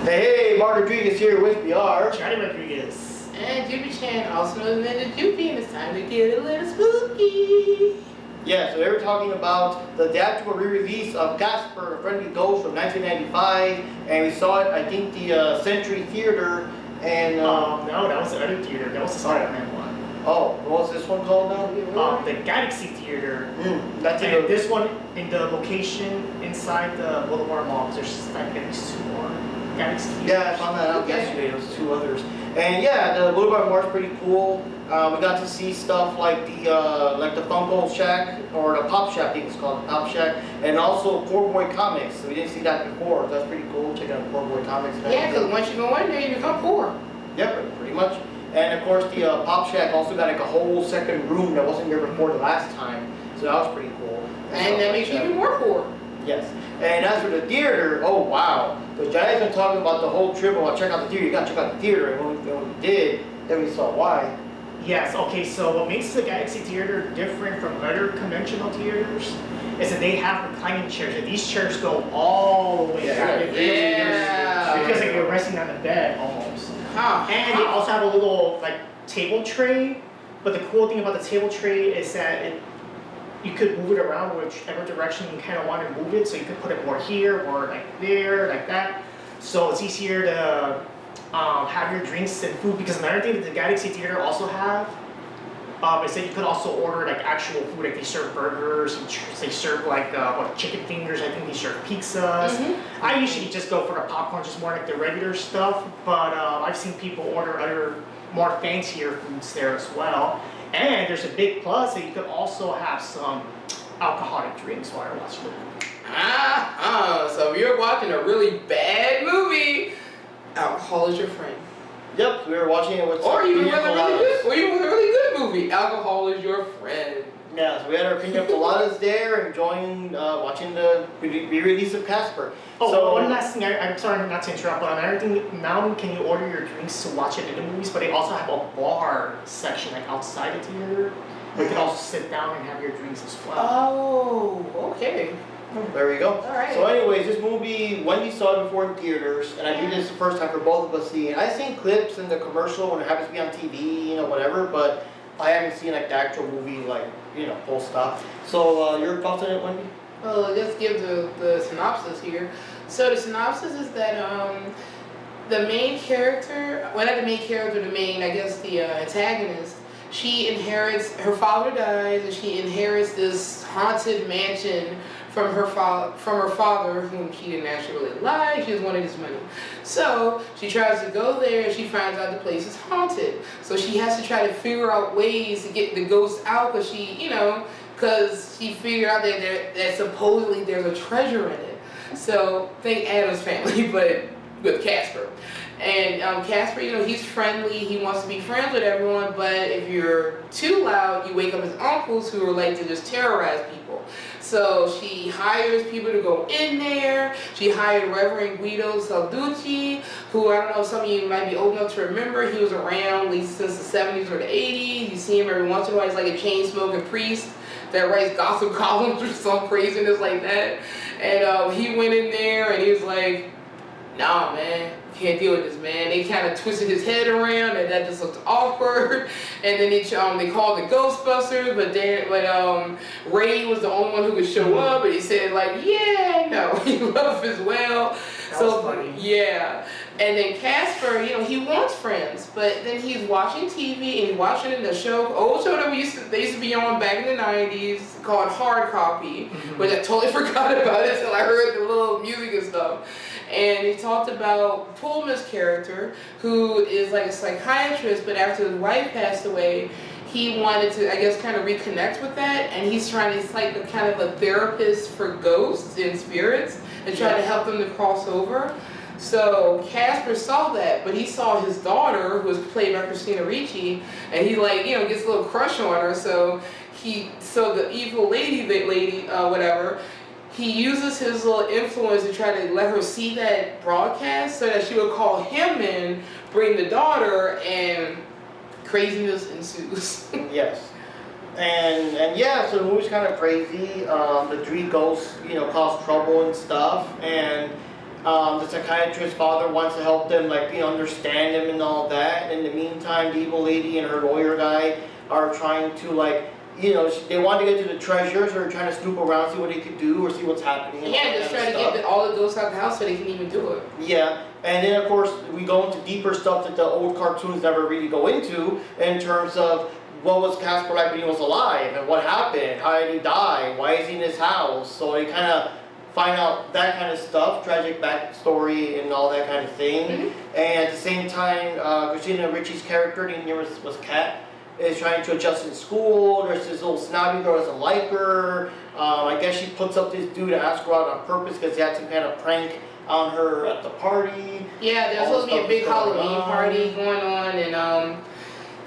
Hey, Mark Rodriguez here with BR. Johnny Rodriguez. And Juby Chan, also known as Juby, and it's time to get a little spooky. Yeah, so they were talking about the theatrical re-release of Casper, A Friendly Ghost from 1995, and we saw it, I think, the Century Theater, and... No, that was the other theater. That was the Spider-Man one. Oh, what was this one called now? The Galaxy Theater. That's And it. this one, in the location inside the Boulevard Mall, there's like at least two more Galaxy Theaters. Yeah, I found that out yesterday. There was two others, and yeah, the Boulevard Mall is pretty cool. We got to see stuff like the Funko Shack or the Pop Shack, I think it's called, the Pop Shack, and also Poor Boy Comics. So we didn't see that before. That's pretty cool. Check out Poor Boy Comics. Yeah, because once you go in there, you become poor. Yep, pretty much. And of course, the Pop Shack also got like a whole second room that wasn't there before the last time. So that was pretty cool. And that makes you even more poor. Yes. And as for the theater, oh wow. The Johnny's been talking about the whole trip about check out the theater. You gotta check out the theater. And when we did, then we saw why. Yes, okay, so what makes the Galaxy Theater different from other conventional theaters is that they have reclining chairs, and these chairs go all the way down. It feels like you're resting on the bed almost. And they also have a little like table tray, but the cool thing about the table tray is that you could move it around whichever direction you kind of want to move it, so you could put it more here or like there, like that. So it's easier to have your drinks and food, because another thing that the Galaxy Theater also have is that you could also order like actual food, like they serve burgers, they serve like chicken fingers, I think they serve pizzas. I usually just go for the popcorn, just more like the regular stuff, but I've seen people order other more fancier foods there as well. And there's a big plus that you could also have some alcoholic drinks while you're watching the movie. So if you're watching a really bad movie, alcohol is your friend. Yep, we were watching it with Or even with pina a really coladas. good, or even with a really good movie, alcohol is your friend. Yeah, so we had our pina coladas there, enjoying watching the re-release of Casper. Oh, so, one last thing, I'm sorry not to interrupt, but another thing, not only can you order your drinks to watch it in the movies, but they also have a bar section like outside the theater, where you can also sit down and have your drinks as well. Oh, okay. there we go. All right. So anyways, this movie, Wendy saw it before in theaters, and I think this is the first time for both of us seeing it. I've seen clips in the commercial when it happens to be on TV, you know, whatever, but I haven't seen like the actual movie, like, you know, full stop. So your thoughts on it, Wendy? Well, let's give the synopsis here. So the synopsis is that the main character, well not the main character, I guess the antagonist, she inherits, her father dies, and she inherits this haunted mansion from her father, whom she didn't actually really like. She just wanted his money. So she tries to go there, and she finds out the place is haunted. So she has to try to figure out ways to get the ghost out, because because she figured out that supposedly there's a treasure in it. So think Addams Family, but with Casper. And Casper, he's friendly, he wants to be friends with everyone, but if you're too loud, you wake up his uncles who are like to just terrorize people. So she hires people to go in there. She hired Reverend Guido Salducci, who I don't know if some of you might be old enough to remember. He was around at least since the 70s or the 80s. You see him every once in a while. He's like a chain-smoking priest that writes gossip columns or some craziness like that. And he went in there and he was like, nah, man, can't deal with this, man. They kind of twisted his head around, and that just looked awkward. And then they called the Ghostbusters, but Ray was the only one who could show up, and he said like, yeah, no, he left as well. That was funny. Yeah. And then Casper, he wants friends, but then he's watching TV and he's watching the old show that they used to be on back in the 90s called Hard Copy, which I totally forgot about it until I heard the little music and stuff. And he talked about Pullman's character, who is like a psychiatrist, but after his wife passed away, he wanted to, I guess, kind of reconnect with that, and he's like a kind of a therapist for ghosts and spirits, and trying to help them to cross over. So Casper saw that, but he saw his daughter, who was played by Christina Ricci, and he gets a little crush on her. So the evil lady, whatever, he uses his little influence to try to let her see that broadcast, so that she would call him in, bring the daughter, and craziness ensues. Yes. And yeah, so the movie's kind of crazy. The three ghosts, cause trouble and stuff. And The psychiatrist's father wants to help them, like, understand him and all that. In the meantime, the evil lady and her lawyer guy are trying to, like, they want to get to the treasures, or trying to snoop around, see what they could do, or see what's happening. And Yeah, just trying to get all the ghosts out of the house so they can even do it. Yeah, and then of course we go into deeper stuff that the old cartoons never really go into, in terms of what was Casper like when he was alive, and what happened, how did he die, why is he in his house, so they kind of find out that kind of stuff, tragic backstory and all that kind of thing. Mm-hmm. And at the same time, Christina Ricci's character, the name was Kat, is trying to adjust in school. There's this little snobby girl that doesn't like her. I guess she puts up this dude to ask her out on purpose because he had some kind of prank on her at the party. Yeah, there's supposed to be a big Halloween party going on, and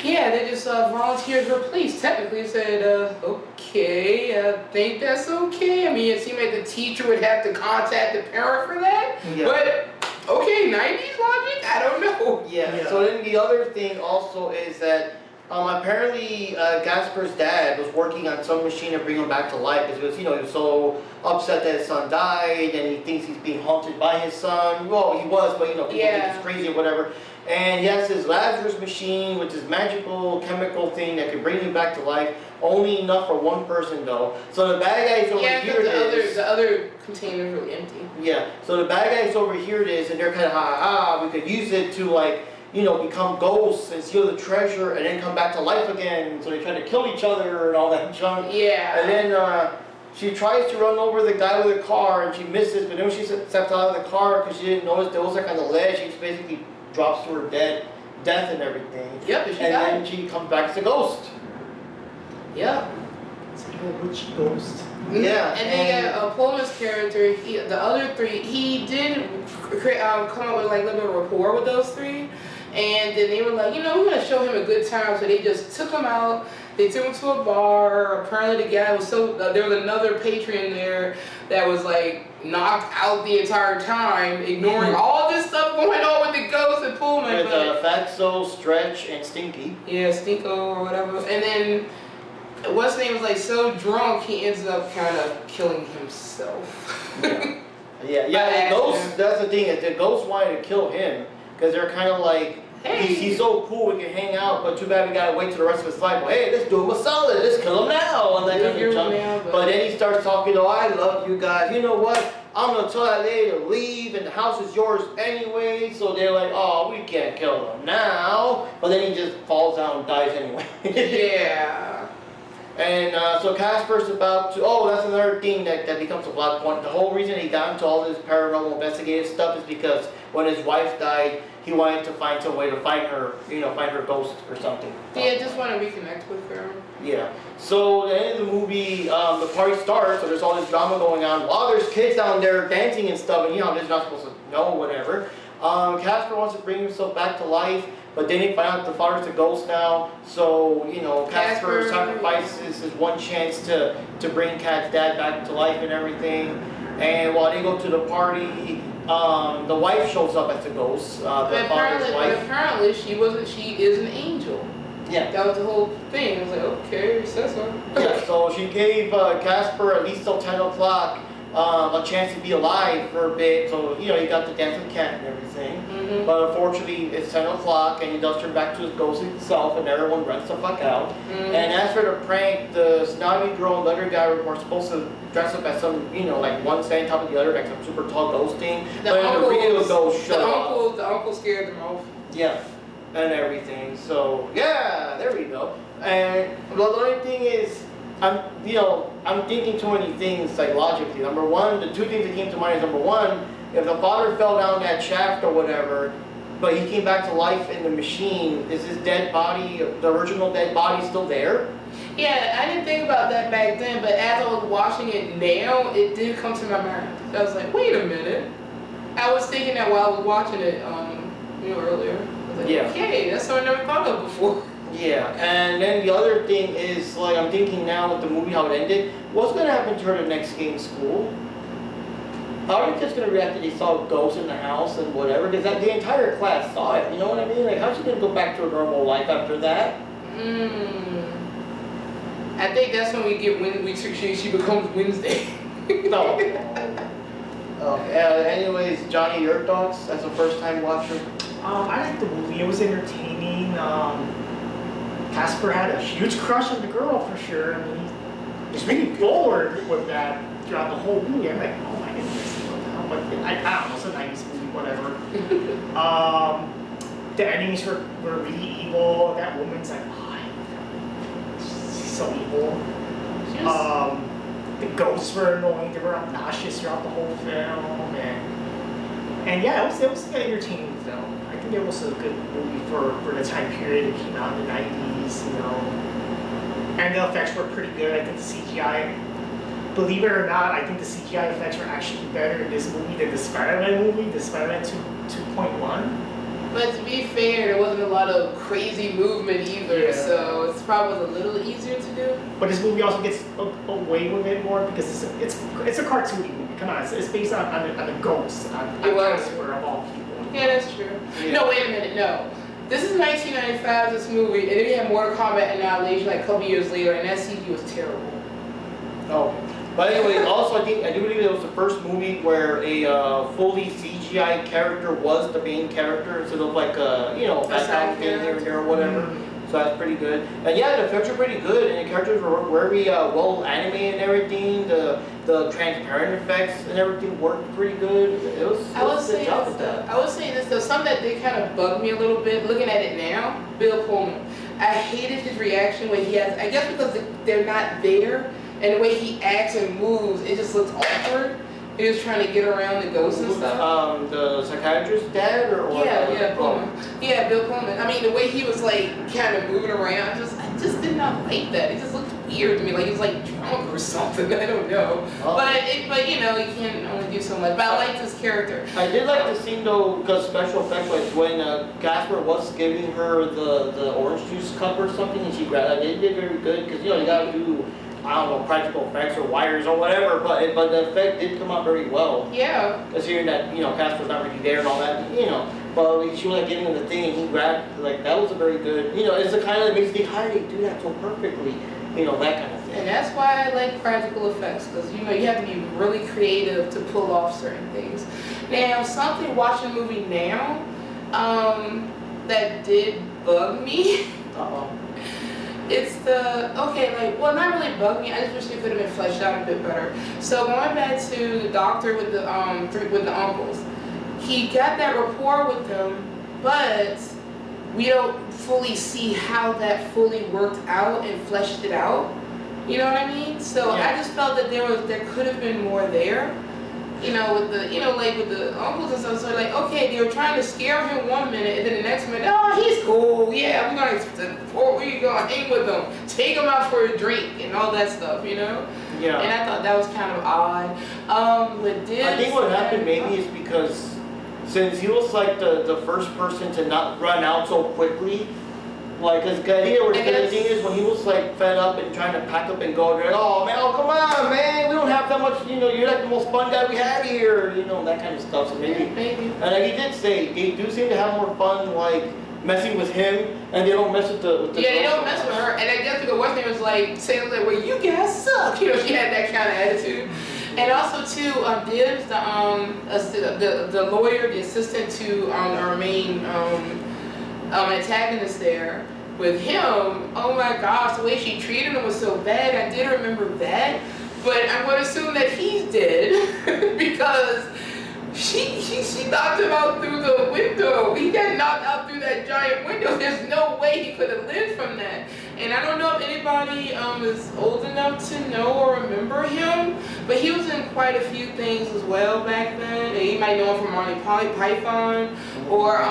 yeah, they just volunteered her place. Technically said, okay, I think that's okay. I mean, it seemed like the teacher would have to contact the parent for that. Yeah. But, okay, 90s logic? I don't know. Yeah, so then the other thing also is that apparently Gasper's dad was working on some machine to bring him back to life because he was so upset that his son died, and he thinks he's being haunted by his son. Well, he was, but people think he's crazy or whatever. And he has his Lazarus machine, which is magical chemical thing that can bring him back to life. Only enough for one person though. So the bad guys over here the other containers were empty. Yeah. So the bad guys over here and they're kind of we could use it to like become ghosts and steal the treasure and then come back to life again. So they try to kill each other and all that junk. Yeah. And then she tries to run over the guy with the car and she misses, but then she steps out of the car because she didn't notice there was like on the ledge. She just basically drops to her death and everything. Yep, and then she comes back as a ghost. Yep. It's like a witch ghost. Yeah. And then Pullman's character, the other three, he did come up with like a little bit of rapport with those three. And then they were like, we're gonna show him a good time. So they just took him out. They took him to a bar. Apparently the guy was there was another patron there that was like knocked out the entire time, ignoring all this stuff going on with the ghost and Pullman. With Fatso, Stretch, and Stinky. Yeah, Stinko or whatever. And then what's his name was like so drunk he ends up kind of killing himself. Yeah. The ghosts. That's the thing. Is the ghosts wanted to kill him because they're kind of like, hey, he's so cool, we can hang out, but too bad we gotta wait till the rest of his life. Well, hey, let's do him a solid. Let's kill him now. And that kind of junk. But then he starts talking. I love you guys. You know what? I'm gonna tell that lady to leave, and the house is yours anyway. So they're like, oh, we can't kill him now. But then he just falls down and dies anyway. Yeah. And so Casper's about to, that's another thing that becomes a plot point. The whole reason he got into all this paranormal investigative stuff is because when his wife died, he wanted to find some way to find her, find her ghost or something. Yeah, just want to reconnect with her. Yeah. So at the end of the movie, the party starts, so there's all this drama going on. While there's kids down there dancing and stuff, and they're not supposed to know, whatever. Casper wants to bring himself back to life, but then they find out the father's a ghost now. So, Casper sacrifices his one chance to bring Kat's dad back to life and everything. And while they go to the party, the wife shows up as a ghost, the father's wife. But apparently she is an angel. Yeah. That was the whole thing. I was like, okay, says so. Yeah, so she gave Casper at least till 10 o'clock a chance to be alive for a bit. So, he got to dance with Cat and everything. Mm-hmm. But unfortunately, it's 10 o'clock and he does turn back to his ghost himself and everyone runs the fuck out. Mm-hmm. And as for the prank, the snobby girl and the other guy were supposed to dress up as some, like one standing on top of the other, like some super tall ghost thing. The real ghost showed up. The uncle scared them off. Yeah. And everything. So, yeah, there we go. And the only thing is, I'm thinking too many things psychologically. Number one, the two things that came to mind is number one, if the father fell down that shaft or whatever, but he came back to life in the machine, is his dead body, the original dead body, still there? Yeah, I didn't think about that back then, but as I was watching it now, it did come to my mind. I was like, wait a minute. I was thinking that while I was watching it, earlier. I was like, okay, that's something I never thought of before. Yeah, and then the other thing is, like, I'm thinking now with the movie how it ended, what's going to happen to her the next day in school? How are the kids going to react if they saw ghosts in the house and whatever? Because the entire class saw it, you know what I mean? Like, how's she going to go back to her normal life after that? I think that's when she becomes Wednesday. No. Anyways, Johnny, your thoughts as a first-time watcher? I liked the movie. It was entertaining. Casper had a huge crush on the girl for sure. I mean, he's really forward with that throughout the whole movie. I'm like, oh my goodness, what the hell? But I don't know, it's a 90s movie, whatever. The enemies were really evil. That woman's like, oh, she's so evil. The ghosts were annoying. They were obnoxious throughout the whole film, and yeah, it was an entertaining film. I think it was a good movie for the time period it came out in the 90s, you know. And the effects were pretty good. I think the CGI, believe it or not, I think the CGI effects were actually better in this movie than the Spider-Man movie, the Spider-Man 2.1. But to be fair, there wasn't a lot of crazy movement either, so it's probably a little easier to do. But this movie also gets away with it more because it's a cartoony movie. Come on, it's based on the ghosts, on Casper of all people. Yeah, that's true. Yeah. No, wait a minute, no. This is 1995, this movie, and then we had Mortal Kombat Annihilation like a couple years later, and that CG was terrible. Oh. But anyway, also I do believe it was the first movie where a fully CGI character was the main character instead of like a background kid here and there or whatever. So that's pretty good. And yeah, the effects are pretty good, and the characters were very well animated and everything. The transparent effects and everything worked pretty good. It was a good job with that. I would say this though, something that did kind of bug me a little bit looking at it now. Bill Pullman. I hated his reaction when he has. I guess because they're not there. And the way he acts and moves, it just looks awkward. He was trying to get around the ghosts and stuff. The psychiatrist's dad or yeah, Pullman. Yeah, Bill Pullman. I mean, the way he was like kind of moving around, I just did not like that. It just looked weird to me, like he was like drunk or something. I don't know. Oh. But you know, you can't only do so much. But I liked his character. I did like the scene though, because special effects, like when Casper was giving her the orange juice cup or something, and she grabbed it. They did very good because you gotta do. I don't know, practical effects or wires or whatever, but the effect did come out very well. Yeah. Because hearing that, Casper's not really there and all that, but she was like giving him the thing and he grabbed, like, that was a very good, it's the kind of that makes you think, how did they do that so perfectly? That kind of thing. And that's why I like practical effects, because, you have to be really creative to pull off certain things. Now, something watching a movie now that did bug me. Uh-oh. It's not really bug me. I just wish it could have been fleshed out a bit better. So going back to the doctor with the uncles, he got that rapport with them, but we don't fully see how that fully worked out and fleshed it out. You know what I mean? So yeah. I just felt that there could have been more there. With the uncles and stuff, so like, okay, they were trying to scare him one minute, and then the next minute, oh, he's cool, yeah, we're gonna hang with him, take him out for a drink, and all that stuff, Yeah. And I thought that was kind of odd. I think what happened maybe is because since he was like the first person to not run out so quickly, like, cause the thing is when he was like fed up and trying to pack up and go, they're like, oh man, come on, man, we don't have that much, you're like the most fun guy we have here, that kind of stuff. So maybe. And like he did say, they do seem to have more fun, like messing with him, and they don't mess with the. Yeah, they don't mess with her, and I guess because what's name was like saying like, well, you guys suck, she had that kind of attitude. And also too, Dibs, the lawyer, the assistant to our main antagonist there, with him, oh my gosh, the way she treated him was so bad. I did remember that, but I'm going to assume that he's dead because she knocked him out through the window. He got knocked out through that giant window. There's no way he could have lived from that. And I don't know if anybody is old enough to know or remember him, but he was in quite a few things as well back then. And you might know him from Monty Python or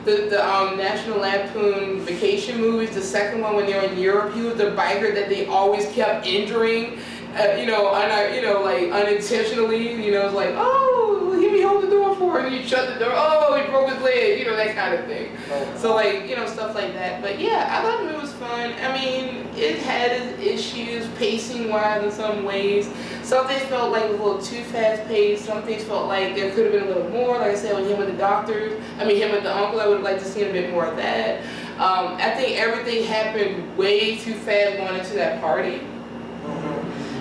the National Lampoon Vacation movies. The second one when they were in Europe, he was the biker that they always kept injuring, unintentionally. It's like, oh, he hold the door for it, and you shut the door. Oh, he broke his leg. That kind of thing. So stuff like that. But yeah, I thought it was fun. I mean, it had its issues, pacing wise in some ways. Some things felt like it was a little too fast paced. Some things felt like there could have been a little more. Like I said, with him with him with the uncle, I would have liked to see a bit more of that. I think everything happened way too fast going into that party.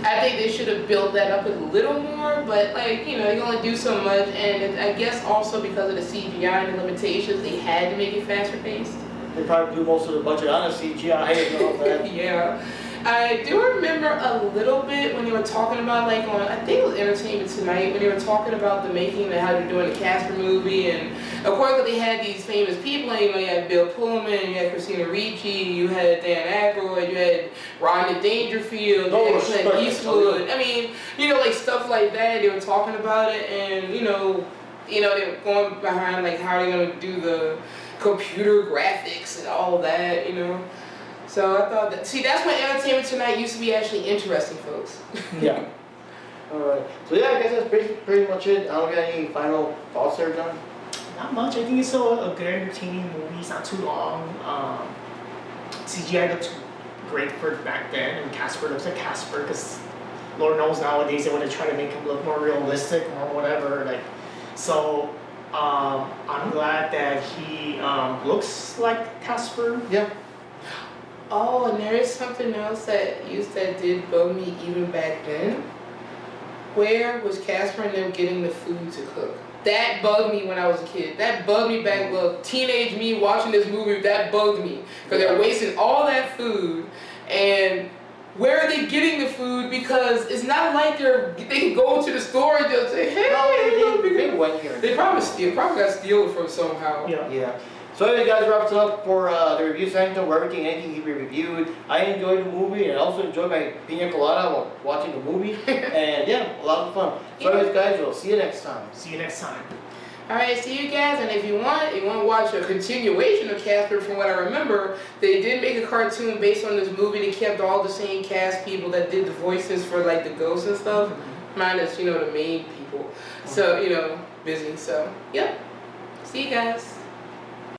I think they should have built that up a little more, but like, you know, you can only do so much, and I guess also because of the CGI and the limitations, they had to make it faster paced. They probably blew most of the budget on a CGI and all that. Yeah. I do remember a little bit when they were talking about, like, on, I think it was Entertainment Tonight, when they were talking about the making and how they're doing the Casper movie, and of course they had these famous people, and, you know, you had Bill Pullman, you had Christina Ricci, you had Dan Aykroyd, you had Rodney Dangerfield, you had Clint Eastwood. I mean, you know, like stuff like that. They were talking about it, and you know, they were going behind like how they're gonna do the computer graphics and all that, you know. So I thought that, see, that's when Entertainment Tonight used to be actually interesting, folks. Yeah. Alright. So yeah, I guess that's pretty much it. I don't got any final thoughts there, John? Not much. I think it's a good entertaining movie. It's not too long. CGI looks great for back then, and Casper looks like Casper, because Lord knows nowadays they want to try to make him look more realistic or whatever. Like, so I'm glad that he looks like Casper. Yeah. Oh, and there is something else that did bug me even back then. Where was Casper and them getting the food to cook? That bugged me when I was a kid. That bugged me back, look, teenage me watching this movie, that bugged me. Because they're wasting all that food, and where are they getting the food? Because it's not like they can go to the store and just say, hey, they went here. They probably got steal it from somehow. Yeah. So anyway, guys, wraps it up for the review Sanctum, where anything can be reviewed. I enjoyed the movie, and I also enjoyed my pina colada while watching the movie. And yeah, a lot of fun. So anyways, guys, we'll see you next time. See you next time. Alright, see you guys, and if you want to watch a continuation of Casper, from what I remember, they did make a cartoon based on this movie. They kept all the same cast people that did the voices for like the ghosts and stuff, minus, you know, the main people. So, you know, busy. So, yep. See you guys.